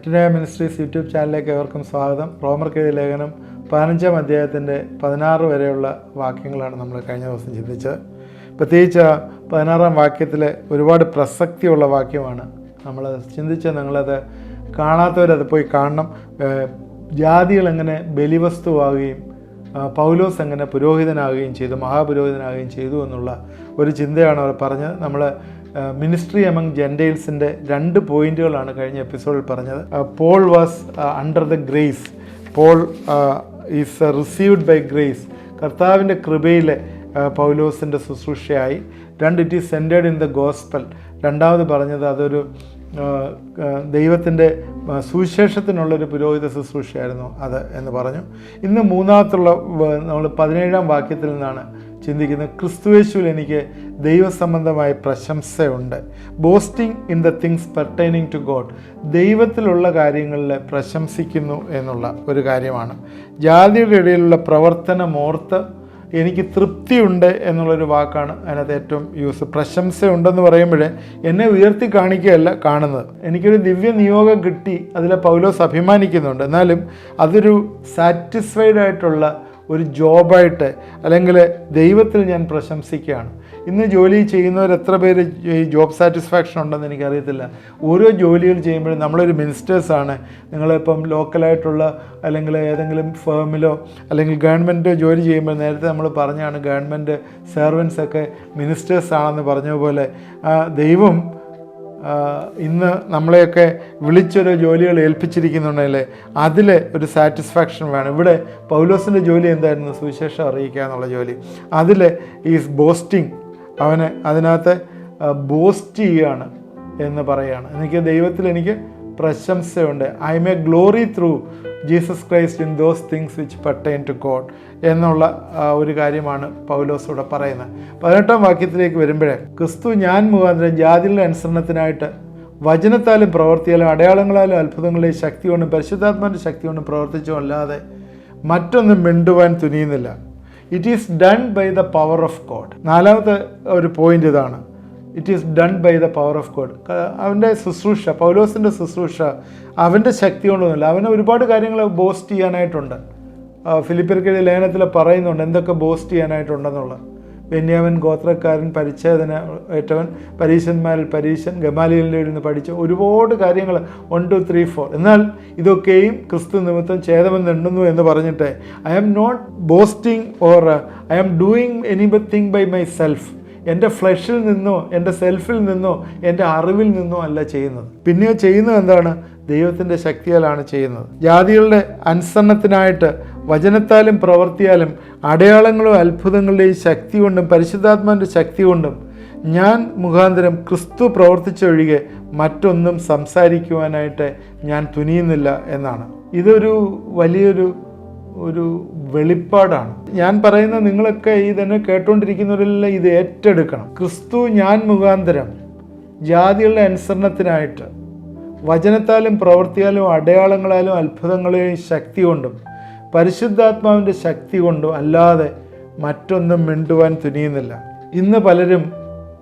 അറ്റനയ ministries YouTube ചാനലിലേക്ക് ഏവർക്കും സ്വാഗതം. റോമർക്കെഴുതിയ ലേഖനം 15-ാം അധ്യായത്തിൻ്റെ 16 വരെയുള്ള വാക്യങ്ങളാണ് നമ്മൾ കഴിഞ്ഞ ദിവസം ചിന്തിച്ചത്. പ്രത്യേകിച്ച് 16-ാം വാക്യത്തിലെ ഒരുപാട് പ്രസക്തിയുള്ള വാക്യമാണ് നമ്മൾ ചിന്തിച്ചത്. നിങ്ങളത് കാണാത്തവരത് പോയി കാണണം. ജാതികൾ എങ്ങനെ ബലിവസ്തുവാകുകയും പൗലോസ് എങ്ങനെ പുരോഹിതനാകുകയും ചെയ്തു, മഹാപുരോഹിതനാകുകയും ചെയ്തു എന്നുള്ള ഒരു ചിന്തയാണ് അവർ പറഞ്ഞത്. നമ്മൾ മിനിസ്ട്രി എമംഗ് ജെൻറ്റൈൽസിൻ്റെ 2 പോയിന്റുകളാണ് കഴിഞ്ഞ എപ്പിസോഡിൽ പറഞ്ഞത്. Paul was under the grace, Paul is received by grace, കർത്താവിൻ്റെ കൃപയിലെ പൗലോസിൻ്റെ ശുശ്രൂഷയായി. 2 it is centred in the gospel. രണ്ടാമത് പറഞ്ഞത് അതൊരു ദൈവത്തിൻ്റെ സുവിശേഷത്തിനുള്ളൊരു പുരോഹിത ശുശ്രൂഷയായിരുന്നു അത് എന്ന് പറഞ്ഞു. ഇന്ന് മൂന്നാമത്തുള്ള നമ്മൾ 17-ാം വാക്യത്തിൽ നിന്നാണ് ചിന്തിക്കുന്നത്. ക്രിസ്തുയേശുവിൽ എനിക്ക് ദൈവസംബന്ധമായ പ്രശംസയുണ്ട്. Boasting in the things pertaining to God, ദൈവത്തിലുള്ള കാര്യങ്ങളിൽ പ്രശംസിക്കുന്നു എന്നുള്ള ഒരു കാര്യമാണ്. ജാതിയുടെ ഇടയിലുള്ള പ്രവർത്തനമോർത്ത് എനിക്ക് തൃപ്തിയുണ്ട് എന്നുള്ളൊരു വാക്കാണ് അതിനകത്ത് ഏറ്റവും യൂസ്. പ്രശംസയുണ്ടെന്ന് പറയുമ്പോഴേ എന്നെ ഉയർത്തി കാണിക്കുകയല്ല കാണുന്നത്. എനിക്കൊരു ദിവ്യ നിയോഗം കിട്ടി, അതിലെ പൗലോസ് അഭിമാനിക്കുന്നുണ്ട്. എന്നാലും അതൊരു സാറ്റിസ്ഫൈഡ് ആയിട്ടുള്ള ഒരു ജോബായിട്ട്, അല്ലെങ്കിൽ ദൈവത്തിൽ ഞാൻ പ്രശംസിക്കുകയാണ്. ഇന്ന് ജോലി ചെയ്യുന്നവർ എത്ര പേര് ഈ ജോബ് സാറ്റിസ്ഫാക്ഷൻ ഉണ്ടെന്ന് എനിക്കറിയത്തില്ല. ഓരോ ജോലികൾ ചെയ്യുമ്പോഴും നമ്മളൊരു മിനിസ്റ്റേഴ്സാണ്, നിങ്ങളിപ്പം ലോക്കലായിട്ടുള്ള അല്ലെങ്കിൽ ഏതെങ്കിലും ഫേമിലോ അല്ലെങ്കിൽ ഗവൺമെൻറ്റോ ജോലി ചെയ്യുമ്പോൾ, നേരത്തെ നമ്മൾ പറഞ്ഞാണ് ഗവൺമെൻറ് സെർവൻസൊക്കെ മിനിസ്റ്റേഴ്സാണെന്ന് പറഞ്ഞ പോലെ ദൈവം ഇന്ന് നമ്മളെയൊക്കെ വിളിച്ചൊരു ജോലികൾ ഏൽപ്പിച്ചിരിക്കുന്നുണ്ടെങ്കിൽ അതിൽ ഒരു സാറ്റിസ്ഫാക്ഷൻ വേണം. ഇവിടെ പൗലോസിൻ്റെ ജോലി എന്തായിരുന്നു? സുവിശേഷം അറിയിക്കുക എന്നുള്ള ജോലി. അതിൽ ഈസ് ബോസ്റ്റിംഗ്, അവന് അതിനകത്ത് ബോസ്റ്റ് ചെയ്യുകയാണ് എന്ന് പറയുകയാണ്. ദൈവത്തിൽ എനിക്ക് പ്രശംസയുണ്ട്. I may glory through Jesus Christ in those things which pertain to God എന്നുള്ള ഒരു കാര്യമാണ് പൗലോസ് ഇവിടെ പറയുന്നത്. 18-ാം വാക്യത്തിലേക്ക് വരുമ്പോഴേ, ക്രിസ്തു ഞാൻ മുഖാന്തരം ജാതികളുടെ അനുസരണത്തിനായിട്ട് വചനത്താലും പ്രവർത്തിയാലും അടയാളങ്ങളാലും അത്ഭുതങ്ങളെയും ശക്തി കൊണ്ടും പരിശുദ്ധാത്മാവിൻ്റെ ശക്തി കൊണ്ടും പ്രവർത്തിച്ചോ അല്ലാതെ മറ്റൊന്നും മിണ്ടുവാൻ തുനിയുന്നില്ല. It is done by the power of God. 4-ാമത്തെ ഒരു പോയിന്റ് ഇതാണ്, it is done by the power of God. അവൻ്റെ ശുശ്രൂഷ, പൗലോസിൻ്റെ ശുശ്രൂഷ അവൻ്റെ ശക്തി കൊണ്ടൊന്നുമില്ല. അവന് ഒരുപാട് കാര്യങ്ങൾ ബോസ്റ്റ് ചെയ്യാനായിട്ടുണ്ട്. ഫിലിപ്പിയർക്കെഴുതിയ ലേഖനത്തിൽ പറയുന്നുണ്ട് എന്തൊക്കെ ബോസ്റ്റ് ചെയ്യാനായിട്ടുണ്ടെന്നുള്ളത്. ബെന്യാമിൻ ഗോത്രക്കാരൻ, പരിച്ഛേദന ഏറ്റവൻ, പരീശന്മാരിൽ പരീശൻ, ഗമാലിയലിൻ്റെ ഇരുന്ന് പഠിച്ച ഒരുപാട് കാര്യങ്ങൾ 1, 2, 3, 4. എന്നാൽ ഇതൊക്കെയും ക്രിസ്തു നിമിത്തം ഛേദമെന്നുണ്ടെന്നു എന്ന് പറഞ്ഞിട്ട് I am not boasting or I am doing anything by my self ഫ്ലഷിൽ നിന്നോ എൻ്റെ സെൽഫിൽ നിന്നോ എൻ്റെ അറിവിൽ നിന്നോ അല്ല ചെയ്യുന്നത്. പിന്നെയോ ചെയ്യുന്നത് എന്താണ്? ദൈവത്തിൻ്റെ ശക്തിയാലാണ് ചെയ്യുന്നത്. ജാതികളുടെ അനുസരണത്തിനായിട്ട് വചനത്താലും പ്രവർത്തിയാലും അടയാളങ്ങളും അത്ഭുതങ്ങളുടെയും ശക്തി കൊണ്ടും പരിശുദ്ധാത്മാവിൻ്റെ ശക്തി കൊണ്ടും ഞാൻ മുഖാന്തരം ക്രിസ്തു പ്രവർത്തിച്ചൊഴികെ മറ്റൊന്നും സംസാരിക്കുവാനായിട്ട് ഞാൻ തുനിയുന്നില്ല എന്നാണ്. ഇതൊരു വലിയൊരു വെളിപ്പാടാണ്. ഞാൻ പറയുന്ന നിങ്ങളൊക്കെ ഇതെന്നെ കേട്ടുകൊണ്ടിരിക്കുന്നവരെല്ലാം ഇത് ഏറ്റെടുക്കണം. ക്രിസ്തു ഞാൻ മുഖാന്തരം ജാതികളുടെ അനുസരണത്തിനായിട്ട് വചനത്താലും പ്രവർത്തിയാലും അടയാളങ്ങളാലും അത്ഭുതങ്ങളെയും ശക്തി കൊണ്ടും പരിശുദ്ധാത്മാവിൻ്റെ ശക്തി കൊണ്ടും അല്ലാതെ മറ്റൊന്നും മിണ്ടുവാൻ തുനിയുന്നില്ല. ഇന്ന് പലരും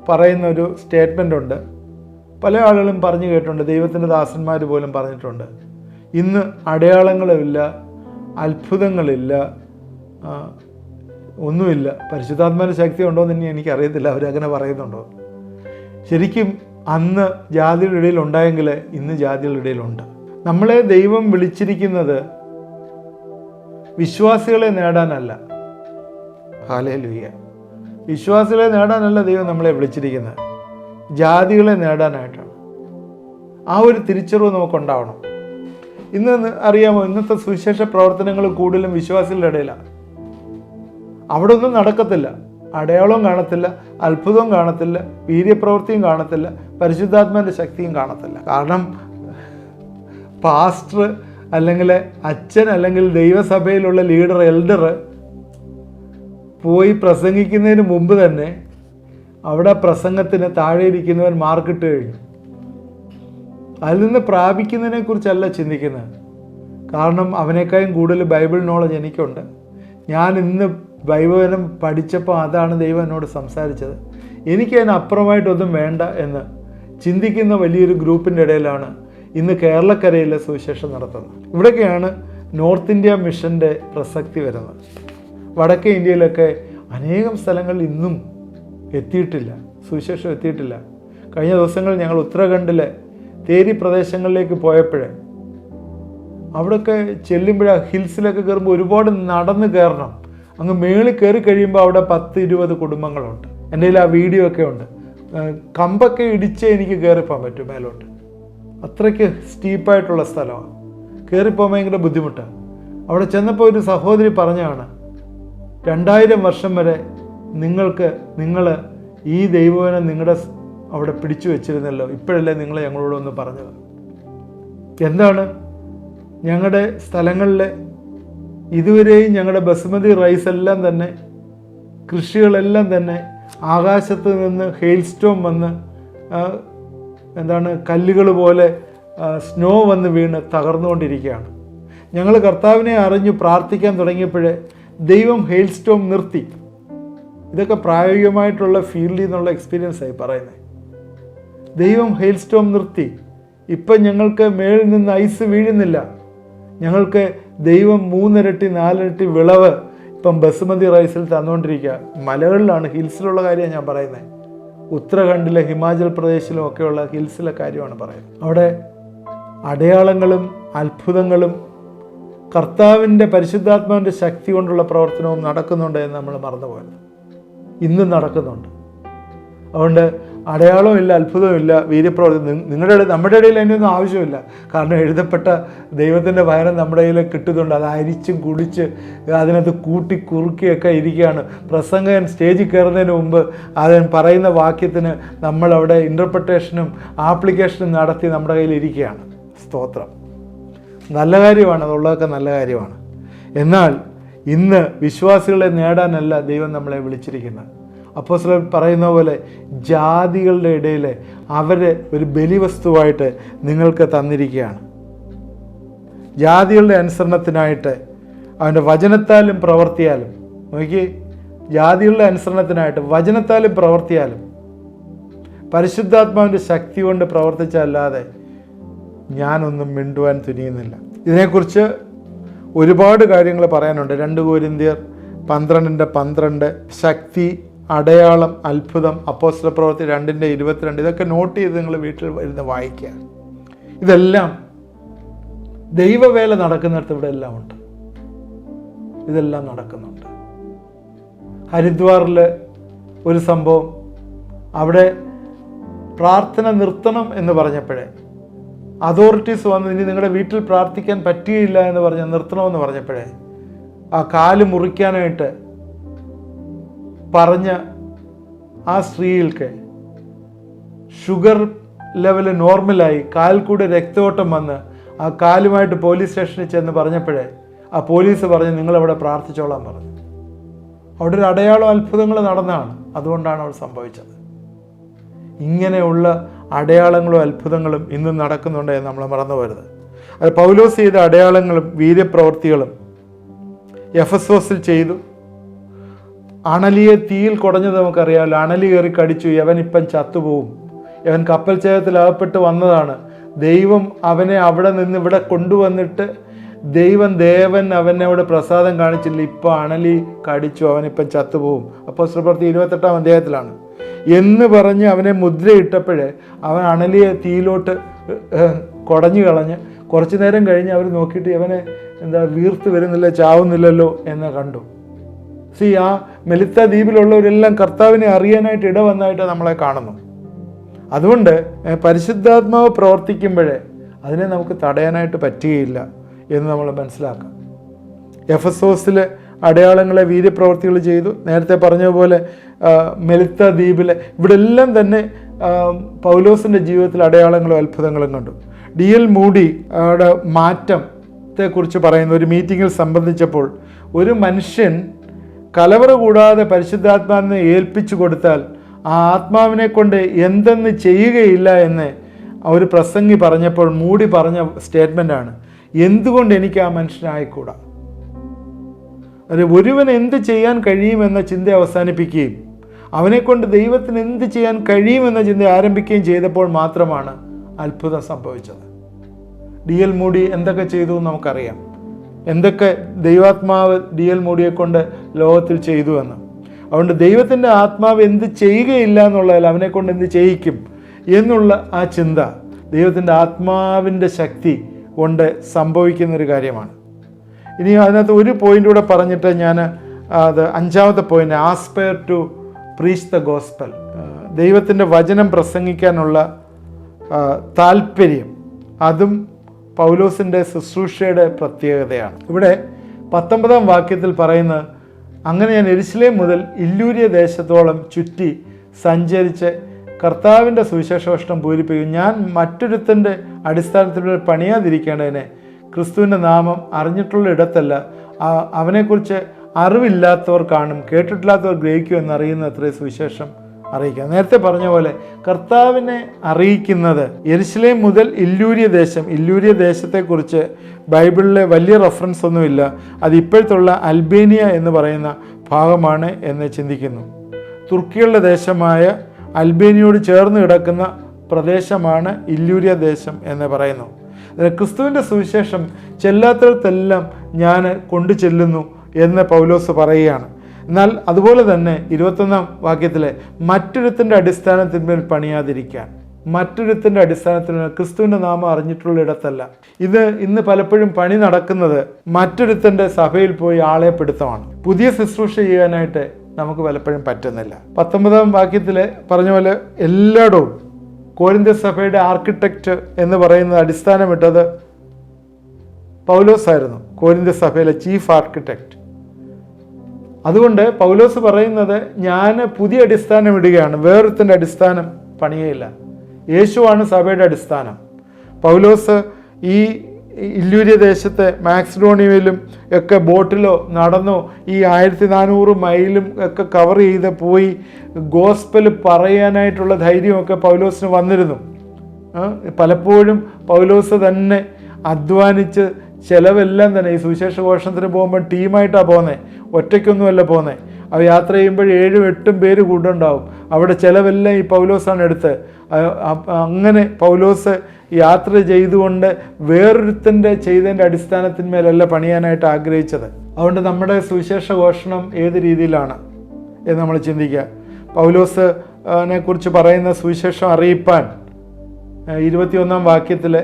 പറയുന്ന ഒരു സ്റ്റേറ്റ്മെൻ്റ് ഉണ്ട്, പല ആളുകളും പറഞ്ഞു കേട്ടിട്ടുണ്ട്, ദൈവത്തിൻ്റെ ദാസന്മാർ പോലും പറഞ്ഞിട്ടുണ്ട്, ഇന്ന് അടയാളങ്ങളുമില്ല, അത്ഭുതങ്ങളില്ല, ഒന്നുമില്ല, പരിശുദ്ധാത്മാവിൻ്റെ ശക്തി ഉണ്ടോ എന്ന് എനിക്കറിയത്തില്ല. അവരങ്ങനെ പറയുന്നുണ്ടോ? ശരിക്കും അന്ന് ജാതിയുടെ ഇടയിൽ ഉണ്ടായെങ്കിൽ ഇന്ന് ജാതിയുടെ ഇടയിലുണ്ട്. നമ്മളെ ദൈവം വിളിച്ചിരിക്കുന്നത് വിശ്വാസികളെ നേടാനല്ല. ഹല്ലേലൂയ. വിശ്വാസികളെ നേടാനല്ല ദൈവം നമ്മളെ വിളിച്ചിരിക്കുന്നത്, ജാതികളെ നേടാനായിട്ടാണ്. ആ ഒരു തിരിച്ചറിവ് നമുക്കുണ്ടാവണം. ഇന്ന് അറിയാമോ, ഇന്നത്തെ സുവിശേഷ പ്രവർത്തനങ്ങൾ കൂടുതലും വിശ്വാസികളുടെ ഇടയിലാണ്. അവിടെ ഒന്നും നടക്കത്തില്ല, അടയാളവും കാണത്തില്ല, അത്ഭുതവും കാണത്തില്ല, വീര്യപ്രവൃത്തിയും കാണത്തില്ല, പരിശുദ്ധാത്മാവിൻ്റെ ശക്തിയും കാണത്തില്ല. കാരണം പാസ്റ്റർ അല്ലെങ്കിൽ അച്ഛൻ അല്ലെങ്കിൽ ദൈവസഭയിലുള്ള ലീഡർ, എൽഡർ പോയി പ്രസംഗിക്കുന്നതിന് മുമ്പ് തന്നെ അവിടെ പ്രസംഗത്തിന് താഴെ ഇരിക്കുന്നവൻ മാർക്കിട്ട് കഴിഞ്ഞു. അതിൽ നിന്ന് പ്രാപിക്കുന്നതിനെക്കുറിച്ചല്ല ചിന്തിക്കുന്നത്. കാരണം അവനേക്കാളും കൂടുതൽ ബൈബിൾ നോളജ് എനിക്കുണ്ട്. ഞാൻ ഇന്ന് ബൈബിളും പഠിച്ചപ്പോൾ അതാണ് ദൈവം എന്നോട് സംസാരിച്ചത്, എനിക്കതിനപ്പുറമായിട്ടൊന്നും വേണ്ട എന്ന് ചിന്തിക്കുന്ന വലിയൊരു ഗ്രൂപ്പിൻ്റെ ഇടയിലാണ് ഇന്ന് കേരളക്കരയിലെ സുവിശേഷം നടത്തുന്നത്. ഇവിടെയൊക്കെയാണ് നോർത്ത് ഇന്ത്യ മിഷൻ്റെ പ്രസക്തി വരുന്നത്. വടക്കേ ഇന്ത്യയിലൊക്കെ അനേകം സ്ഥലങ്ങളിൽ ഇന്നും എത്തിയിട്ടില്ല, സുവിശേഷം എത്തിയിട്ടില്ല. കഴിഞ്ഞ ദിവസങ്ങളിൽ ഞങ്ങൾ ഉത്തരാഖണ്ഡിലെ തേരി പ്രദേശങ്ങളിലേക്ക് പോയപ്പോഴേ അവിടെയൊക്കെ ചെല്ലുമ്പോഴാ ഹിൽസിലൊക്കെ കയറുമ്പോൾ ഒരുപാട് നടന്ന് കയറണം. അങ്ങ് മേളിൽ കയറി കഴിയുമ്പോൾ അവിടെ 10-20 കുടുംബങ്ങളുണ്ട്. എൻ്റെ കയ്യിൽ ആ വീഡിയോ ഒക്കെ ഉണ്ട്. കമ്പൊക്കെ ഇടിച്ച് എനിക്ക് കയറിപ്പോകാൻ പറ്റും മേലോട്ട്. അത്രയ്ക്ക് സ്റ്റീപ്പായിട്ടുള്ള സ്ഥലമാണ്. കയറിപ്പോകാൻ ഭയങ്കര ബുദ്ധിമുട്ടാണ്. അവിടെ ചെന്നപ്പോൾ ഒരു സഹോദരി പറഞ്ഞാണ്, 2000 വർഷം വരെ നിങ്ങൾ ഈ ദൈവവചനം നിങ്ങളുടെ അവിടെ പിടിച്ചു വെച്ചിരുന്നല്ലോ, ഇപ്പോഴല്ലേ നിങ്ങൾ ഞങ്ങളോട് ഒന്ന് പറഞ്ഞത്. എന്താണ്? ഞങ്ങളുടെ സ്ഥലങ്ങളിൽ ഇതുവരെയും ഞങ്ങളുടെ ബസുമതി റൈസ് എല്ലാം തന്നെ, കൃഷികളെല്ലാം തന്നെ ആകാശത്ത് നിന്ന് ഹെയിൽ സ്റ്റോം വന്ന് കല്ലുകൾ പോലെ സ്നോ വന്ന് വീണ് തകർന്നുകൊണ്ടിരിക്കുകയാണ്. ഞങ്ങൾ കർത്താവിനെ അറിഞ്ഞു പ്രാർത്ഥിക്കാൻ തുടങ്ങിയപ്പോഴേ ദൈവം ഹെയിൽ സ്റ്റോം നിർത്തി. ഇതൊക്കെ പ്രായോഗികമായിട്ടുള്ള ഫീൽഡിൽ നിന്നുള്ള എക്സ്പീരിയൻസായി പറയുന്നത്. ദൈവം ഹെയിൽ സ്റ്റോം നിർത്തി. ഇപ്പം ഞങ്ങൾക്ക് മേളിൽ നിന്ന് ഐസ് വീഴുന്നില്ല. ഞങ്ങൾക്ക് ദൈവം 3 ഇരട്ടി 4 ഇരട്ടി വിളവ് ഇപ്പം ബസുമതി റൈസിൽ തന്നുകൊണ്ടിരിക്കുക. മലകളിലാണ്, ഹിൽസിലുള്ള കാര്യമാണ് ഞാൻ പറയുന്നത്. ഉത്തരാഖണ്ഡിലെ ഹിമാചൽ പ്രദേശിലും ഒക്കെയുള്ള ഹിൽസിലെ കാര്യമാണ് പറയുന്നത്. അവിടെ അടയാളങ്ങളും അത്ഭുതങ്ങളും കർത്താവിൻ്റെ പരിശുദ്ധാത്മാവിൻ്റെ ശക്തി കൊണ്ടുള്ള പ്രവർത്തനവും നടക്കുന്നുണ്ട് എന്ന് നമ്മൾ മറന്നുപോയത്. ഇന്നും നടക്കുന്നുണ്ട്. അതുകൊണ്ട് അടയാളമില്ല, അത്ഭുതമില്ല, വീര്യപ്രവർത്തി നമ്മുടെ ഇടയിൽ അതിനൊന്നും ആവശ്യമില്ല. കാരണം എഴുതപ്പെട്ട ദൈവത്തിൻ്റെ വചനം നമ്മുടെ കയ്യിൽ കിട്ടുന്നുണ്ട്. അത് അരിച്ചും കുടിച്ച് അതിനകത്ത് കൂട്ടി കുറുക്കിയൊക്കെ ഇരിക്കുകയാണ്. പ്രസംഗകൻ സ്റ്റേജിൽ കയറുന്നതിന് മുമ്പ് അതിന് പറയുന്ന വാക്യത്തിന് നമ്മളവിടെ ഇൻ്റർപ്രിട്ടേഷനും ആപ്ലിക്കേഷനും നടത്തി നമ്മുടെ കയ്യിൽ ഇരിക്കുകയാണ്. സ്തോത്രം. നല്ല കാര്യമാണ്, അതുള്ളതൊക്കെ നല്ല കാര്യമാണ്. എന്നാൽ ഇന്ന് വിശ്വാസികളെ നേടാനല്ല ദൈവം നമ്മളെ വിളിച്ചിരിക്കുന്നത്. അപ്പോസ്തലൻ പറയുന്ന പോലെ ജാതികളുടെ ഇടയിൽ അവരെ ഒരു ബലിവസ്തുവായിട്ട് നിങ്ങൾക്ക് തന്നിരിക്കുകയാണ്. ജാതികളുടെ അനുസരണത്തിനായിട്ട് അവൻ്റെ വചനത്താലും പ്രവർത്തിയാലും, നോക്കി, ജാതികളുടെ അനുസരണത്തിനായിട്ട് വചനത്താലും പ്രവർത്തിയാലും പരിശുദ്ധാത്മാവിൻ്റെ ശക്തി കൊണ്ട് പ്രവർത്തിച്ചല്ലാതെ ഞാനൊന്നും മിണ്ടുവാൻ തുനിയുന്നില്ല. ഇതിനെക്കുറിച്ച് ഒരുപാട് കാര്യങ്ങൾ പറയാനുണ്ട്. 2 കൊരിന്ത്യർ 12:12 ശക്തി, അടയാളം, അത്ഭുതം, അപ്പോസ്തല പ്രവൃത്തി 2:22 ഇതൊക്കെ നോട്ട് ചെയ്ത് നിങ്ങൾ വീട്ടിൽ ഇരുന്ന് വായിക്കുക. ഇതെല്ലാം ദൈവവേല നടക്കുന്നിടത്ത് ഇവിടെ എല്ലാം ഉണ്ട്. ഇതെല്ലാം നടക്കുന്നുണ്ട്. ഹരിദ്വാറിൽ ഒരു സംഭവം, അവിടെ പ്രാർത്ഥന നിർത്തണം എന്ന് പറഞ്ഞപ്പോഴേ അതോറിറ്റീസ് വന്ന് ഇനി നിങ്ങളുടെ വീട്ടിൽ പ്രാർത്ഥിക്കാൻ പറ്റുകയില്ല എന്ന് പറഞ്ഞ് നിർത്തണമെന്ന് പറഞ്ഞപ്പോഴേ ആ കാല് മുറിക്കാനായിട്ട് പറഞ്ഞ ആ സ്ത്രീകൾക്ക് ഷുഗർ ലെവൽ നോർമലായി, കാൽ കൂടെ രക്തയോട്ടം വന്ന് ആ കാലുമായിട്ട് പോലീസ് സ്റ്റേഷനിൽ ചെന്ന് പറഞ്ഞപ്പോഴേ ആ പോലീസ് പറഞ്ഞ് നിങ്ങളവിടെ പ്രാർത്ഥിച്ചോളാൻ പറഞ്ഞു. അവിടെ ഒരു അടയാളം അത്ഭുതങ്ങൾ നടന്നതാണ്. അതുകൊണ്ടാണ് അവിടെ സംഭവിച്ചത്. ഇങ്ങനെയുള്ള അടയാളങ്ങളും അത്ഭുതങ്ങളും ഇന്നും നടക്കുന്നുണ്ട് എന്ന് നമ്മൾ മറന്നു പോരുത്. അത് പൗലോസ് ചെയ്ത അടയാളങ്ങളും വീര്യപ്രവൃത്തികളും എഫെസോസിൽ ചെയ്തു. അണലിയെ തീയിൽ കുടഞ്ഞത് നമുക്കറിയാമല്ലോ. അണലി കയറി കടിച്ചു, യവനിപ്പം ചത്തുപോകും. യവൻ കപ്പൽ ചേതത്തിൽ അകപ്പെട്ട് വന്നതാണ്. ദൈവം അവനെ അവിടെ നിന്ന് ഇവിടെ കൊണ്ടുവന്നിട്ട് ദേവൻ അവനോട് പ്രസാദം കാണിച്ചില്ല. ഇപ്പം അണലി കടിച്ചു, അവനിപ്പം ചത്തുപോകും. അപ്പോസ്തല പ്രവൃത്തി 28-ാം അധ്യായത്തിലാണ് എന്ന് പറഞ്ഞ് അവനെ മുദ്രയിട്ടപ്പോഴേ അവൻ അണലിയെ തീയിലോട്ട് കുടഞ്ഞു കളഞ്ഞ് കുറച്ചു നേരം കഴിഞ്ഞ് അവർ നോക്കിയിട്ട് ഇവനെ വീർത്ത് വരുന്നില്ല, ചാവുന്നില്ലല്ലോ എന്ന് കണ്ടു. ആ മെലിത്ത ദ്വീപിലുള്ളവരെല്ലാം കർത്താവിനെ അറിയാനായിട്ട് ഇടവന്നായിട്ട് നമ്മളെ കാണുന്നു. അതുകൊണ്ട് പരിശുദ്ധാത്മാവ് പ്രവർത്തിക്കുമ്പോഴേ അതിനെ നമുക്ക് തടയാനായിട്ട് പറ്റുകയില്ല എന്ന് നമ്മൾ മനസ്സിലാക്കാം. എഫെസോസിൽ അടയാളങ്ങളെ വീര്യപ്രവർത്തികൾ ചെയ്തു. നേരത്തെ പറഞ്ഞതുപോലെ മെലിത്ത ദ്വീപിലെ ഇവിടെ എല്ലാം തന്നെ പൗലോസിൻ്റെ ജീവിതത്തിൽ അടയാളങ്ങളും അത്ഭുതങ്ങളും കണ്ടു. D.L. മൂഡി മാറ്റത്തെക്കുറിച്ച് പറയുന്ന ഒരു മീറ്റിങ്ങിൽ സംബന്ധിച്ചപ്പോൾ ഒരു മനുഷ്യൻ കലവറ കൂടാതെ പരിശുദ്ധാത്മാവിനെ ഏൽപ്പിച്ചു കൊടുത്താൽ ആ ആത്മാവിനെ കൊണ്ട് എന്തെന്ന് ചെയ്യുകയില്ല എന്ന് ഒരു പ്രസംഗി പറഞ്ഞപ്പോൾ മൂടി പറഞ്ഞ സ്റ്റേറ്റ്മെൻ്റാണ്, എന്തുകൊണ്ട് എനിക്ക് ആ മനുഷ്യനായിക്കൂടാ. അത് ഒരുവൻ എന്ത് ചെയ്യാൻ കഴിയുമെന്ന ചിന്ത അവസാനിപ്പിക്കുകയും അവനെക്കൊണ്ട് ദൈവത്തിന് എന്ത് ചെയ്യാൻ കഴിയുമെന്ന ചിന്ത ആരംഭിക്കുകയും ചെയ്തപ്പോൾ മാത്രമാണ് അത്ഭുതം സംഭവിച്ചത്. D.L. മൂഡി എന്തൊക്കെ ചെയ്തു എന്ന് നമുക്കറിയാം. എന്തൊക്കെ ദൈവാത്മാവ് D.L. മൂഡിയെ കൊണ്ട് ലോകത്തിൽ ചെയ്തു എന്ന്. അതുകൊണ്ട് ദൈവത്തിൻ്റെ ആത്മാവ് എന്ത് ചെയ്യുകയില്ല എന്നുള്ളതല്ല, അവനെ കൊണ്ട് എന്ത് ചെയ്യിക്കും എന്നുള്ള ആ ചിന്ത ദൈവത്തിൻ്റെ ആത്മാവിൻ്റെ ശക്തി കൊണ്ട് സംഭവിക്കുന്നൊരു കാര്യമാണ്. ഇനി അതിനകത്ത് ഒരു പോയിൻ്റ് കൂടെ പറഞ്ഞിട്ട് ഞാൻ അത് 5ാമത്തെ point, aspire to preach the gospel. ദൈവത്തിൻ്റെ വചനം പ്രസംഗിക്കാനുള്ള താല്പര്യം, അതും പൗലോസിൻ്റെ ശുശ്രൂഷയുടെ പ്രത്യേകതയാണ്. ഇവിടെ 19ാം വാക്യത്തിൽ പറയുന്നത്, അങ്ങനെ ഞാൻ യെരുശലേം മുതൽ ഇല്ലൂരിയ ദേശത്തോളം ചുറ്റി സഞ്ചരിച്ച് കർത്താവിൻ്റെ സുവിശേഷഘോഷണം പൂരിപ്പിക്കും. ഞാൻ മറ്റൊരുത്തൻ്റെ അടിസ്ഥാനത്തിൽ പണിയാതിരിക്കേണ്ടതിനെ ക്രിസ്തുവിൻ്റെ നാമം അറിഞ്ഞിട്ടുള്ള ഇടത്തല്ല, അവനെക്കുറിച്ച് അറിവില്ലാത്തവർ കാണും, കേട്ടിട്ടില്ലാത്തവർ ഗ്രഹിക്കും എന്നറിയുന്ന അത്രയും സുവിശേഷം അറിയിക്കുക. നേരത്തെ പറഞ്ഞ പോലെ കർത്താവിനെ അറിയിക്കുന്നത് യെരുശലേം മുതൽ ഇല്ലൂരിയ ദേശം. ഇല്ലൂരിയ ദേശത്തെക്കുറിച്ച് ബൈബിളിലെ വലിയ റെഫറൻസ് ഒന്നുമില്ല. അത് ഇപ്പോഴത്തുള്ള അൽബേനിയ എന്ന് പറയുന്ന ഭാഗമാണ് എന്ന് ചിന്തിക്കുന്നു. തുർക്കികളുടെ ദേശമായ അൽബേനിയോട് ചേർന്ന് കിടക്കുന്ന പ്രദേശമാണ് ഇല്ലൂരിയ ദേശം എന്ന് പറയുന്നു. ക്രിസ്തുവിൻ്റെ സുവിശേഷം ചെല്ലാത്തിടത്തെല്ലാം ഞാൻ കൊണ്ടു ചെല്ലുന്നു എന്ന് പൗലോസ് പറയുകയാണ്. എന്നാൽ അതുപോലെ തന്നെ 21ാം വാക്യത്തിലെ മറ്റൊരുത്തിൻ്റെ അടിസ്ഥാനത്തിന്മേൽ പണിയാതിരിക്കാൻ, മറ്റൊരുത്തിൻ്റെ അടിസ്ഥാനത്തിൽ ക്രിസ്തുവിൻ്റെ നാമം അറിഞ്ഞിട്ടുള്ള ഇടത്തല്ല. ഇത് ഇന്ന് പലപ്പോഴും പണി നടക്കുന്നത് മറ്റൊരുത്തൻ്റെ സഭയിൽ പോയി ആളെ പിടുത്തമാണ്. പുതിയ ശുശ്രൂഷ ചെയ്യാനായിട്ട് നമുക്ക് പലപ്പോഴും പറ്റുന്നില്ല. 19ാം വാക്യത്തിൽ പറഞ്ഞ പോലെ എല്ലായിടവും കോരിന്ത്യ സഭയുടെ ആർക്കിടെക്റ്റ് എന്ന് പറയുന്നത് അടിസ്ഥാനമിട്ടത് പൗലോസായിരുന്നു, കോരിന്ത്യ സഭയിലെ ചീഫ് ആർക്കിടെക്റ്റ്. അതുകൊണ്ട് പൗലോസ് പറയുന്നത്, ഞാൻ പുതിയ അടിസ്ഥാനം ഇടുകയാണ്, വേറൊരുത്തിൻ്റെ അടിസ്ഥാനം പണിയയില്ല. യേശുവാണ് സഭയുടെ അടിസ്ഥാനം. പൗലോസ് ഈ ഇല്ലൂരിയ ദേശത്തെ മാക്സിഡോണിയയിലും ഒക്കെ ബോട്ടിലോ നടന്നോ ഈ 1400 മൈലും ഒക്കെ കവർ ചെയ്ത് പോയി ഗോസ്പൽ പറയാനായിട്ടുള്ള ധൈര്യമൊക്കെ പൗലോസിന് വന്നിരുന്നു. പലപ്പോഴും പൗലോസ് തന്നെ അധ്വാനിച്ച് ചിലവെല്ലാം തന്നെ ഈ സുവിശേഷ ഘോഷണത്തിന് പോകുമ്പോൾ ടീമായിട്ടാണ് പോകുന്നത്, ഒറ്റയ്ക്കൊന്നുമല്ല പോകുന്നത്. അവ യാത്ര ചെയ്യുമ്പോൾ 7-8 പേര് കൂടുണ്ടാവും. അവിടെ ചിലവെല്ലാം ഈ പൗലോസാണ് എടുത്ത്. അങ്ങനെ പൗലോസ് യാത്ര ചെയ്തുകൊണ്ട് വേറൊരുത്തൻ്റെ ചെയ്തതിൻ്റെ അടിസ്ഥാനത്തിന്മേലല്ല പണിയാനായിട്ട് ആഗ്രഹിച്ചത്. അതുകൊണ്ട് നമ്മുടെ സുവിശേഷ ഘോഷണം ഏത് രീതിയിലാണ് എന്ന് നമ്മൾ ചിന്തിക്കുക. പൗലോസിനെ കുറിച്ച് പറയുന്ന സുവിശേഷം അറിയിപ്പാൻ 21ാം വാക്യത്തിൽ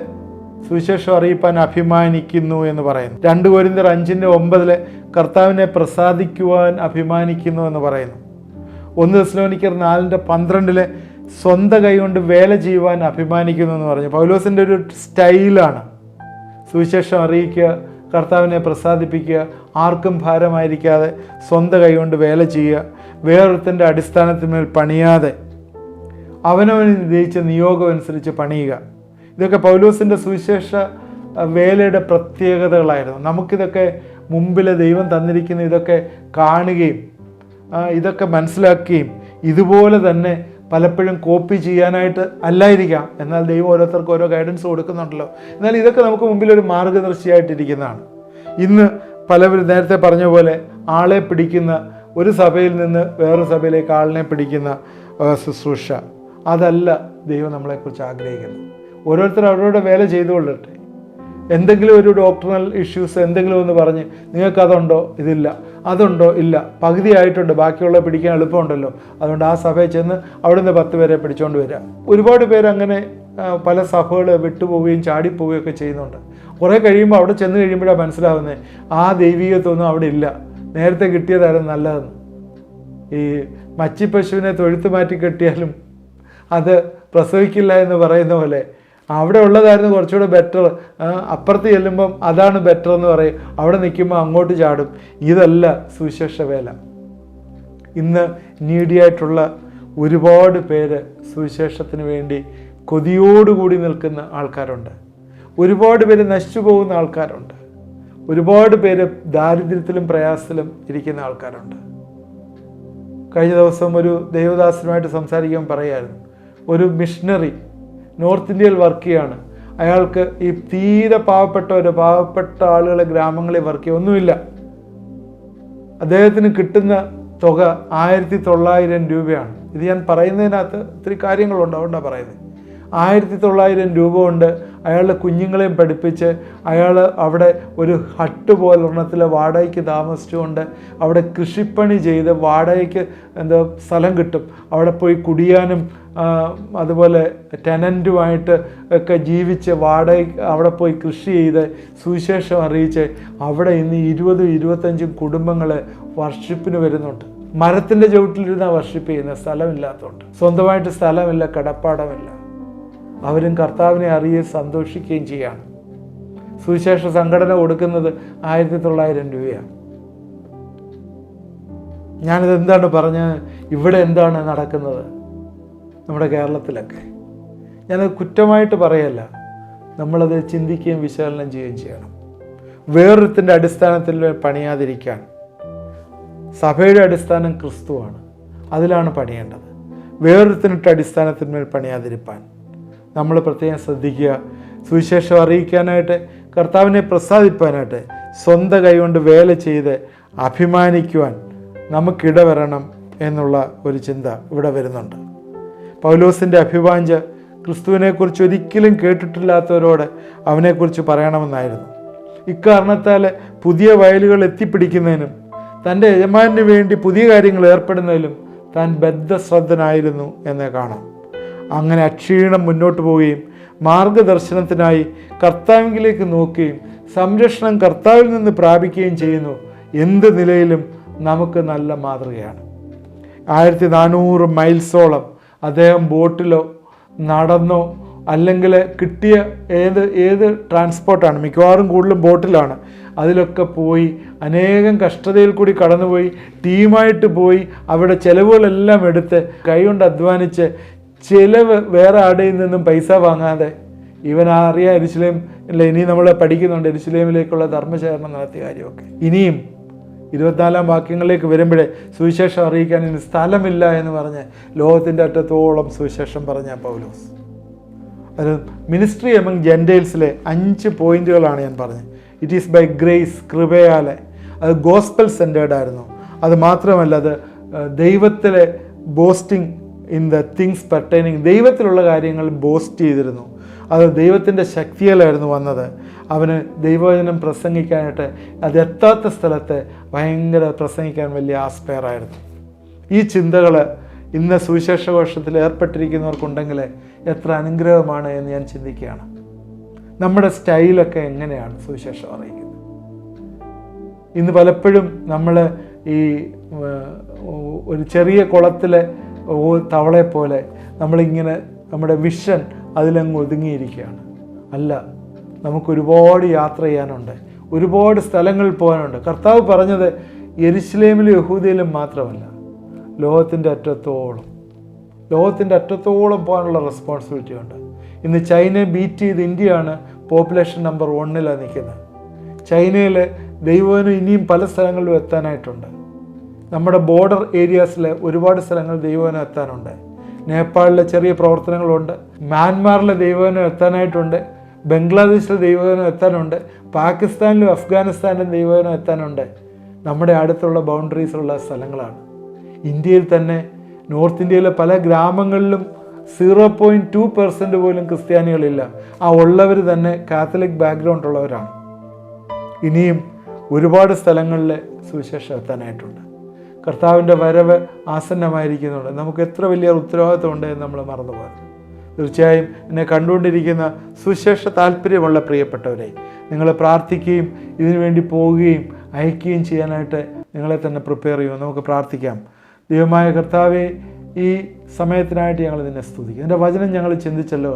സുവിശേഷം അറിയിപ്പാൻ അഭിമാനിക്കുന്നു എന്ന് പറയുന്നു. 2 കൊരിന്ത്യർ 5:9 കർത്താവിനെ പ്രസാദിക്കുവാൻ അഭിമാനിക്കുന്നു എന്ന് പറയുന്നു. 1 തെസ്സലോനിക്കർ 4:12 സ്വന്തം കൈകൊണ്ട് വേല ചെയ്യുവാൻ അഭിമാനിക്കുന്നു എന്ന് പറഞ്ഞു. പൗലോസിൻ്റെ ഒരു സ്റ്റൈലാണ് സുവിശേഷം അറിയിക്കുക, കർത്താവിനെ പ്രസാദിപ്പിക്കുക, ആർക്കും ഭാരമായിരിക്കാതെ സ്വന്തം കൈകൊണ്ട് വേല ചെയ്യുക, വേറൊരുത്തൻ്റെ അടിസ്ഥാനത്തിന്മേൽ പണിയാതെ അവനവന് നിശ്ചയിച്ച നിയോഗം അനുസരിച്ച് പണിയുക. ഇതൊക്കെ പൗലോസിൻ്റെ സുവിശേഷ വേലയുടെ പ്രത്യേകതകളായിരുന്നു. നമുക്കിതൊക്കെ മുമ്പിൽ ദൈവം തന്നിരിക്കുന്ന ഇതൊക്കെ കാണുകയും ഇതൊക്കെ മനസ്സിലാക്കുകയും ഇതുപോലെ തന്നെ പലപ്പോഴും കോപ്പി ചെയ്യാനായിട്ട് അല്ലായിരിക്കാം, എന്നാൽ ദൈവം ഓരോരുത്തർക്കും ഓരോ ഗൈഡൻസ് കൊടുക്കുന്നുണ്ടല്ലോ. എന്നാൽ ഇതൊക്കെ നമുക്ക് മുമ്പിലൊരു മാർഗദർശിയായിട്ടിരിക്കുന്നതാണ്. ഇന്ന് പലവരും നേരത്തെ പറഞ്ഞ പോലെ ആളെ പിടിക്കുന്ന, ഒരു സഭയിൽ നിന്ന് വേറൊരു സഭയിലേക്ക് ആളിനെ പിടിക്കുന്ന ശുശ്രൂഷ, അതല്ല ദൈവം നമ്മളെക്കുറിച്ച് ആഗ്രഹിക്കുന്നത്. ഓരോരുത്തർ അവരുടെ വേല ചെയ്തുകൊള്ളട്ടെ. എന്തെങ്കിലും ഒരു ഡോക്ടറൽ ഇഷ്യൂസ് എന്തെങ്കിലും ഒന്ന് പറഞ്ഞ് നിങ്ങൾക്കതുണ്ടോ, ഇതില്ല, അതുണ്ടോ, ഇല്ല, പകുതി ആയിട്ടുണ്ട്, ബാക്കിയുള്ള പിടിക്കാൻ എളുപ്പമുണ്ടല്ലോ, അതുകൊണ്ട് ആ സഭയിൽ ചെന്ന് അവിടെ നിന്ന് 10 പേരെ പിടിച്ചുകൊണ്ട് വരിക. ഒരുപാട് പേര് അങ്ങനെ പല സഭകൾ വിട്ടുപോവുകയും ചാടിപ്പോവുകയൊക്കെ ചെയ്യുന്നുണ്ട്. കുറേ കഴിയുമ്പോൾ അവിടെ ചെന്ന് കഴിയുമ്പോഴാണ് മനസ്സിലാവുന്നത് ആ ദൈവീകത്വമൊന്നും അവിടെ ഇല്ല, നേരത്തെ കിട്ടിയതായിരുന്നു നല്ലതെന്ന്. ഈ മച്ചിപ്പശുവിനെ തൊഴുത്ത് മാറ്റി കെട്ടിയാലും അത് പ്രസവിക്കില്ല എന്ന് പറയുന്ന പോലെ അവിടെ ഉള്ളതായിരുന്നു കുറച്ചുകൂടെ ബെറ്റർ, അപ്പുറത്ത് ചെല്ലുമ്പം അതാണ് ബെറ്റർ എന്ന് പറയും, അവിടെ നിൽക്കുമ്പോൾ അങ്ങോട്ട് ചാടും. ഇതല്ല സുവിശേഷ വേല. ഇന്ന് നീഡിയായിട്ടുള്ള ഒരുപാട് പേര് സുവിശേഷത്തിന് വേണ്ടി കൊതിയോടുകൂടി നിൽക്കുന്ന ആൾക്കാരുണ്ട്. ഒരുപാട് പേര് നശിച്ചു പോകുന്ന ആൾക്കാരുണ്ട്. ഒരുപാട് പേര് ദാരിദ്ര്യത്തിലും പ്രയാസത്തിലും ഇരിക്കുന്ന ആൾക്കാരുണ്ട്. കഴിഞ്ഞ ദിവസം ഒരു ദേവദാസനുമായിട്ട് സംസാരിക്കാൻ പറയായിരുന്നു. ഒരു മിഷണറി നോർത്ത് ഇന്ത്യയിൽ വർക്ക് ചെയ്യാണ്. അയാൾക്ക് ഈ തീരെ പാവപ്പെട്ട ആളുകളെ ഗ്രാമങ്ങളിൽ വർക്ക് ചെയ്യുക ഒന്നുമില്ല. അദ്ദേഹത്തിന് കിട്ടുന്ന തുക 1900 രൂപയാണ്. ഇത് ഞാൻ പറയുന്നതിനകത്ത് ഒത്തിരി കാര്യങ്ങളുണ്ട്, അതുകൊണ്ടാണ് പറയുന്നത്. 1900 രൂപ കൊണ്ട് അയാളുടെ കുഞ്ഞുങ്ങളെയും പഠിപ്പിച്ച് അയാൾ അവിടെ ഒരു ഹട്ട് പോലൊരെണ്ണത്തിൽ വാടകയ്ക്ക് താമസിച്ചുകൊണ്ട് അവിടെ കൃഷിപ്പണി ചെയ്ത് വാടകയ്ക്ക് സ്ഥലം കിട്ടും, അവിടെ പോയി കുടിയാനും അതുപോലെ ടെനൻറ്റുമായിട്ട് ഒക്കെ ജീവിച്ച് അവിടെ പോയി കൃഷി ചെയ്ത് സുവിശേഷം അറിയിച്ച് അവിടെ ഇന്ന് 20-25 കുടുംബങ്ങൾ വർഷിപ്പിന് വരുന്നുണ്ട്. മരത്തിൻ്റെ ചുവട്ടിലിരുന്നാണ് വർഷിപ്പ് ചെയ്യുന്നത്, സ്ഥലമില്ലാത്തതുകൊണ്ട്. സ്വന്തമായിട്ട് സ്ഥലമില്ല, കിടപ്പാടമില്ല. അവരും കർത്താവിനെ അറിയുകയും സന്തോഷിക്കുകയും ചെയ്യാണ്. സുവിശേഷ സംഘടന കൊടുക്കുന്നത് 1900 രൂപയാണ്. ഞാനിത് എന്താണ് പറഞ്ഞത്? ഇവിടെ എന്താണ് നടക്കുന്നത് നമ്മുടെ കേരളത്തിലൊക്കെ? ഞാനത് കുറ്റമായിട്ട് പറയല്ല, നമ്മളത് ചിന്തിക്കുകയും വിശകലനം ചെയ്യുകയും ചെയ്യണം. വേറൊരുത്തിൻ്റെ അടിസ്ഥാനത്തിൽ പണിയാതിരിക്കാൻ. സഭയുടെ അടിസ്ഥാനം ക്രിസ്തുവാണ്, അതിലാണ് പണിയേണ്ടത്. വേറൊരുത്തിനിട്ട അടിസ്ഥാനത്തിന്മേൽ പണിയാതിരിപ്പാൻ നമ്മൾ പ്രത്യേകം ശ്രദ്ധിക്കുക. സുവിശേഷം അറിയിക്കാനായിട്ട്, കർത്താവിനെ പ്രസാദിപ്പാനായിട്ട് സ്വന്തം കൈകൊണ്ട് വേല ചെയ്ത് അഭിമാനിക്കുവാൻ നമുക്കിടവരണം എന്നുള്ള ഒരു ചിന്ത ഇവിടെ വരുന്നുണ്ട്. പൗലോസിൻ്റെ അഭിവാഞ്ച ക്രിസ്തുവിനെക്കുറിച്ച് ഒരിക്കലും കേട്ടിട്ടില്ലാത്തവരോട് അവനെക്കുറിച്ച് പറയണമെന്നായിരുന്നു. ഇക്കാരണത്താൽ പുതിയ വയലുകൾ എത്തിപ്പിടിക്കുന്നതിനും തൻ്റെ യജമാനു വേണ്ടി പുതിയ കാര്യങ്ങൾ ഏർപ്പെടുന്നതിലും താൻ ബദ്ധശ്രദ്ധനായിരുന്നു എന്ന് കാണാം. അങ്ങനെ അക്ഷീണം മുന്നോട്ട് പോവുകയും മാർഗദർശനത്തിനായി കർത്താവിലേക്ക് നോക്കുകയും സംരക്ഷണം കർത്താവിൽ നിന്ന് പ്രാപിക്കുകയും ചെയ്യുന്നു. എന്ത് നിലയിലും നമുക്ക് നല്ല മാതൃകയാണ്. 1400 മൈൽസോളം അദ്ദേഹം ബോട്ടിലോ നടന്നോ അല്ലെങ്കിൽ കിട്ടിയ ഏത് ട്രാൻസ്പോർട്ടാണ്, മിക്കവാറും കൂടുതലും ബോട്ടിലാണ്, അതിലൊക്കെ പോയി അനേകം കഷ്ടതയിൽ കൂടി കടന്നുപോയി, ടീമായിട്ട് പോയി അവിടെ ചിലവുകളെല്ലാം എടുത്ത് കൈകൊണ്ട് അധ്വാനിച്ച് ചിലവ് വേറെ ആടെയിൽ നിന്നും പൈസ വാങ്ങാതെ അറിയാം യെരൂശലേം അല്ല, ഇനി നമ്മൾ പഠിക്കുന്നുണ്ട് യെരൂശലേമിലേക്കുള്ള ധർമ്മശേഖരണം നടത്തിയ കാര്യമൊക്കെ. ഇനിയും 24 വാക്യങ്ങളിലേക്ക് വരുമ്പോഴേ സുവിശേഷം അറിയിക്കാൻ ഇനി സ്ഥലമില്ല എന്ന് പറഞ്ഞ് ലോകത്തിൻ്റെ അറ്റത്തോളം സുവിശേഷം പറഞ്ഞ പൗലോസ്. അത് മിനിസ്ട്രി എമംഗ് ജെൻറ്റൈൽസിലെ 5 പോയിന്റുകളാണ് ഞാൻ പറഞ്ഞത്. ഇറ്റ് ഈസ് ബൈ ഗ്രേസ്, കൃപയാലെ. അത് ഗോസ്പൽ സെൻറ്റേർഡ് ആയിരുന്നു. അത് മാത്രമല്ല, അത് ദൈവത്തിലെ boasting in the things pertaining, ദൈവത്തിലുള്ള കാര്യങ്ങൾ ബോസ്റ്റ് ചെയ്തിരുന്നു. അത് ദൈവത്തിൻ്റെ ശക്തിയിലായിരുന്നു വന്നത്. അവന് ദൈവവചനം പ്രസംഗിക്കാനായിട്ട് അതെത്താത്ത സ്ഥലത്ത് ഭയങ്കര പ്രസംഗിക്കാൻ വലിയ ആസ്പയറായിരുന്നു. ഈ ചിന്തകൾ ഇന്ന് സുവിശേഷഘോഷത്തിൽ ഏർപ്പെട്ടിരിക്കുന്നവർക്കുണ്ടെങ്കിൽ എത്ര അനുഗ്രഹമാണ് എന്ന് ഞാൻ ചിന്തിക്കുകയാണ്. നമ്മുടെ സ്റ്റൈലൊക്കെ എങ്ങനെയാണ് സുവിശേഷം അറിയിക്കുന്നത്? ഇന്ന് പലപ്പോഴും നമ്മൾ ഈ ഒരു ചെറിയ കുളത്തിലെ തവളയെ പോലെ നമ്മളിങ്ങനെ നമ്മുടെ വിഷൻ അതിലങ്ങ് ഒതുങ്ങിയിരിക്കുകയാണ്. അല്ല, നമുക്കൊരുപാട് യാത്ര ചെയ്യാനുണ്ട്, ഒരുപാട് സ്ഥലങ്ങളിൽ പോകാനുണ്ട്. കർത്താവ് പറഞ്ഞത് യെരൂശലേമിലും യഹൂദയിലും മാത്രമല്ല, ലോകത്തിൻ്റെ അറ്റത്തോളം പോകാനുള്ള റെസ്പോൺസിബിലിറ്റി ഉണ്ട്. ഇന്ന് ചൈനയെ ബീറ്റ് ചെയ്ത് ഇന്ത്യയാണ് പോപ്പുലേഷൻ നമ്പർ 1 നിൽക്കുന്നത്. ചൈനയിൽ ദൈവവചനം ഇനിയും പല സ്ഥലങ്ങളിലും എത്താനായിട്ടുണ്ട്. നമ്മുടെ ബോർഡർ ഏരിയാസിൽ ഒരുപാട് സ്ഥലങ്ങൾ ദൈവവചനം എത്താനുണ്ട്. നേപ്പാളിലെ ചെറിയ പ്രവർത്തനങ്ങളുണ്ട്, മ്യാൻമാറിലെ ദൈവവചനം എത്താനായിട്ടുണ്ട്, ബംഗ്ലാദേശിലെ ദൈവവചനം എത്താനുണ്ട്, പാകിസ്ഥാനിലും അഫ്ഗാനിസ്ഥാനിലും ദൈവവചനം എത്താനുണ്ട്. നമ്മുടെ അടുത്തുള്ള ബൗണ്ടറീസിലുള്ള സ്ഥലങ്ങളാണ്. ഇന്ത്യയിൽ തന്നെ നോർത്ത് ഇന്ത്യയിലെ പല ഗ്രാമങ്ങളിലും 0.2% പോലും ക്രിസ്ത്യാനികളില്ല. ഉള്ളവർ തന്നെ കാത്തലിക് ബാക്ക്ഗ്രൗണ്ട് ഉള്ളവരാണ്. ഇനിയും ഒരുപാട് സ്ഥലങ്ങളിൽ സുവിശേഷം എത്താനായിട്ടുണ്ട്. കർത്താവിൻ്റെ വരവ് ആസന്നമായിരിക്കുന്നുണ്ട്. നമുക്ക് എത്ര വലിയ ഉത്തരവാദിത്വമുണ്ട് എന്ന് നമ്മൾ മറന്നുപോകരുത്. തീർച്ചയായും എന്നെ കണ്ടുകൊണ്ടിരിക്കുന്ന സുവിശേഷ താല്പര്യമുള്ള പ്രിയപ്പെട്ടവരെ, നിങ്ങൾ പ്രാർത്ഥിക്കുകയും ഇതിനുവേണ്ടി പോവുകയും അയക്കുകയും ചെയ്യാനായിട്ട് നിങ്ങളെ തന്നെ പ്രിപ്പയർ ചെയ്യുമോ? നമുക്ക് പ്രാർത്ഥിക്കാം. ദൈവമായ കർത്താവെ, ഈ സമയത്തിനായിട്ട് ഞങ്ങൾ നിന്നെ സ്തുതിക്കും. നിൻ്റെ വചനം ഞങ്ങൾ ചിന്തിച്ചല്ലോ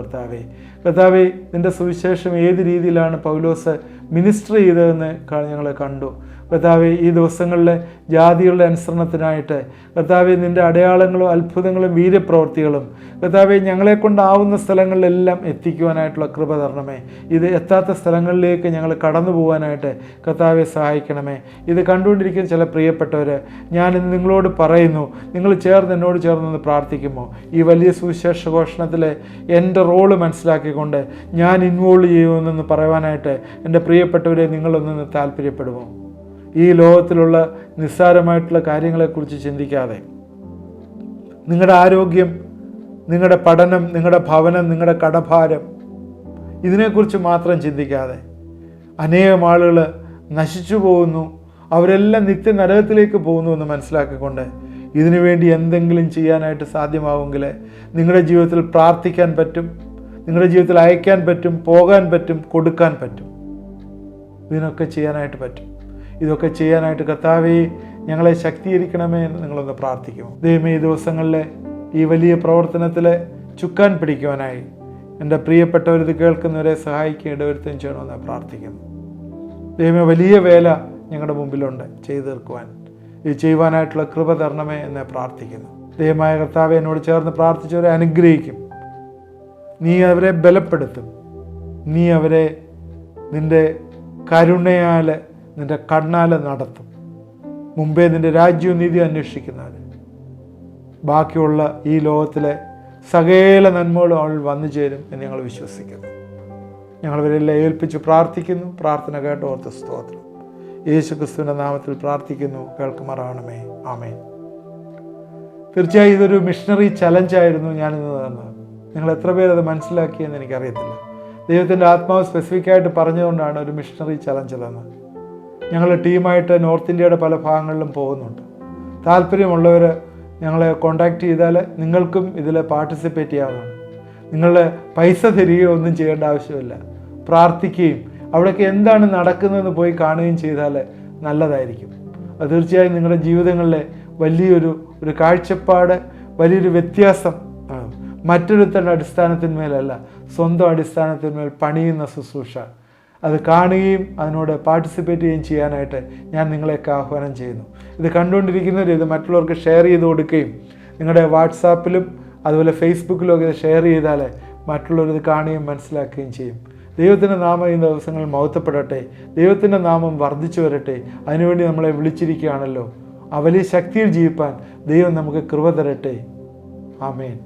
കർത്താവെ, നിൻ്റെ സുവിശേഷം ഏത് രീതിയിലാണ് പൗലോസ് മിനിസ്റ്റർ ചെയ്തതെന്ന് ഞങ്ങൾ കണ്ടു. കർത്താവെ, ഈ ദിവസങ്ങളിൽ ജാതികളുടെ അനുസരണത്തിനായിട്ട് കർത്താവെ, നിൻ്റെ അടയാളങ്ങളും അത്ഭുതങ്ങളും വീര്യപ്രവൃത്തികളും കർത്താവെ ഞങ്ങളെക്കൊണ്ടാവുന്ന സ്ഥലങ്ങളിലെല്ലാം എത്തിക്കുവാനായിട്ടുള്ള കൃപ തരണമേ. ഇത് എത്താത്ത സ്ഥലങ്ങളിലേക്ക് ഞങ്ങൾ കടന്നു പോകാനായിട്ട് കർത്താവെ സഹായിക്കണമേ. ഇത് കണ്ടുകൊണ്ടിരിക്കുന്ന ചില പ്രിയപ്പെട്ടവർ, ഞാനിന്ന് നിങ്ങളോട് പറയുന്നു, നിങ്ങൾ എന്നോട് ചേർന്ന് പ്രാർത്ഥിക്കുമോ? ഈ വലിയ സുവിശേഷ ഘോഷണത്തിൽ എൻ്റെ റോള് മനസ്സിലാക്കിക്കൊണ്ട് ഞാൻ ഇൻവോൾവ് ചെയ്യുമെന്ന് പറയുവാനായിട്ട് എൻ്റെ പ്രിയപ്പെട്ടവരെ നിങ്ങളൊന്ന് താല്പര്യപ്പെടുമോ? ഈ ലോകത്തിലുള്ള നിസ്സാരമായിട്ടുള്ള കാര്യങ്ങളെക്കുറിച്ച് ചിന്തിക്കാതെ നിങ്ങളുടെ ആരോഗ്യം, നിങ്ങളുടെ പഠനം, നിങ്ങളുടെ ഭവനം, നിങ്ങളുടെ കടഭാരം ഇതിനെക്കുറിച്ച് മാത്രം ചിന്തിക്കാതെ അനേകം ആളുകൾ നശിച്ചു പോകുന്നു, അവരെല്ലാം നിത്യനരകത്തിലേക്ക് പോകുന്നു എന്ന് മനസ്സിലാക്കിക്കൊണ്ട് ഇതിനുവേണ്ടി എന്തെങ്കിലും ചെയ്യാനായിട്ട് സാധ്യമാവുമെങ്കിൽ നിങ്ങളുടെ ജീവിതത്തിൽ പ്രാർത്ഥിക്കാൻ പറ്റും, നിങ്ങളുടെ ജീവിതത്തിൽ അയക്കാൻ പറ്റും, പോകാൻ പറ്റും, കൊടുക്കാൻ പറ്റും. ഇതിനൊക്കെ ചെയ്യാനായിട്ട് പറ്റും. ഇതൊക്കെ ചെയ്യാനായിട്ട് കർത്താവേ ഞങ്ങളെ ശക്തീകരിക്കണമേ എന്ന് നിങ്ങളൊന്ന് പ്രാർത്ഥിക്കുമോ? ദൈവമേ, ഈ ദിവസങ്ങളിലെ ഈ വലിയ പ്രവർത്തനത്തിൽ ചുക്കാൻ പിടിക്കുവാനായി എൻ്റെ പ്രിയപ്പെട്ടവരിത് കേൾക്കുന്നവരെ സഹായിക്കുക, ഇടവരുത്തുകയും ചെയ്യണമെന്ന് പ്രാർത്ഥിക്കുന്നു. ദൈവമേ, വലിയ വേല ഞങ്ങളുടെ മുമ്പിലുണ്ട് ചെയ്തു തീർക്കുവാൻ. ഇത് ചെയ്യുവാനായിട്ടുള്ള കൃപ തരണമേ എന്ന് പ്രാർത്ഥിക്കുന്നു. ദൈവമായ കർത്താവെ, എന്നോട് ചേർന്ന് പ്രാർത്ഥിച്ചവരെ അനുഗ്രഹിക്കും. നീ അവരെ ബലപ്പെടുത്തും. നീ അവരെ നിൻ്റെ കരുണയാൽ, നിൻ്റെ കണ്ണാൽ നടത്തും. മുമ്പേ നിൻ്റെ രാജ്യവും നീതി അന്വേഷിക്കുന്നവർ ബാക്കിയുള്ള ഈ ലോകത്തിലെ സകല നന്മകളും അവൾ വന്നു ചേരും എന്ന് ഞങ്ങൾ വിശ്വസിക്കുന്നു. ഞങ്ങളിവരെല്ലാം ഏൽപ്പിച്ച് പ്രാർത്ഥിക്കുന്നു. പ്രാർത്ഥന കേട്ട് ഓർത്ത് സ്തോത്രം. യേശു ക്രിസ്തുവിൻ്റെ നാമത്തിൽ പ്രാർത്ഥിക്കുന്നു, കേൾക്കുമാറാകണമേ. ആമേൻ. തീർച്ചയായും ഇതൊരു മിഷണറി ചലഞ്ചായിരുന്നു ഞാനിന്ന് തന്നത്. നിങ്ങൾ എത്ര പേരത് മനസ്സിലാക്കിയെന്ന് എനിക്കറിയത്തില്ല. ദൈവത്തിൻ്റെ ആത്മാവ് സ്പെസിഫിക്കായിട്ട് പറഞ്ഞുകൊണ്ടാണ് ഒരു മിഷണറി ചലഞ്ച് തന്നത്. ഞങ്ങൾ ടീമായിട്ട് നോർത്ത് ഇന്ത്യയുടെ പല ഭാഗങ്ങളിലും പോകുന്നുണ്ട്. താല്പര്യമുള്ളവർ ഞങ്ങളെ കോൺടാക്റ്റ് ചെയ്താൽ നിങ്ങൾക്കും ഇതിൽ പാർട്ടിസിപ്പേറ്റ് ചെയ്യാവുന്നതാണ്. നിങ്ങളുടെ പൈസ തരികയോ ഒന്നും ചെയ്യേണ്ട ആവശ്യമില്ല. പ്രാർത്ഥിക്കുകയും അവിടെയൊക്കെ എന്താണ് നടക്കുന്നതെന്ന് പോയി കാണുകയും ചെയ്താൽ നല്ലതായിരിക്കും. അത് തീർച്ചയായും നിങ്ങളുടെ ജീവിതങ്ങളിലെ വലിയൊരു കാഴ്ചപ്പാട്, വലിയൊരു വ്യത്യാസം മറ്റൊരുത്തരുടെ അടിസ്ഥാനത്തിന്മേലല്ല, സ്വന്തം അടിസ്ഥാനത്തിന്മേൽ പണിയുന്ന ശുശ്രൂഷ അത് കാണുകയും അതിനോട് പാർട്ടിസിപ്പേറ്റ് ചെയ്യുകയും ചെയ്യാനായിട്ട് ഞാൻ നിങ്ങളെയൊക്കെ ആഹ്വാനം ചെയ്യുന്നു. ഇത് കണ്ടുകൊണ്ടിരിക്കുന്നവർ ഇത് മറ്റുള്ളവർക്ക് ഷെയർ ചെയ്ത് കൊടുക്കുകയും നിങ്ങളുടെ വാട്സാപ്പിലും അതുപോലെ ഫേസ്ബുക്കിലും ഒക്കെ ഇത് ഷെയർ ചെയ്താൽ മറ്റുള്ളവർ ഇത് കാണുകയും മനസ്സിലാക്കുകയും ചെയ്യും. ദൈവത്തിൻ്റെ നാമം ഈ ദിവസങ്ങളിൽ മഹത്വപ്പെടട്ടെ. ദൈവത്തിൻ്റെ നാമം വർദ്ധിച്ചു വരട്ടെ. അതിനുവേണ്ടി നമ്മളെ വിളിച്ചിരിക്കുകയാണല്ലോ. ആ വലിയ ശക്തിയിൽ ജീവിപ്പാൻ ദൈവം നമുക്ക് കൃപ തരട്ടെ. ആമേൻ.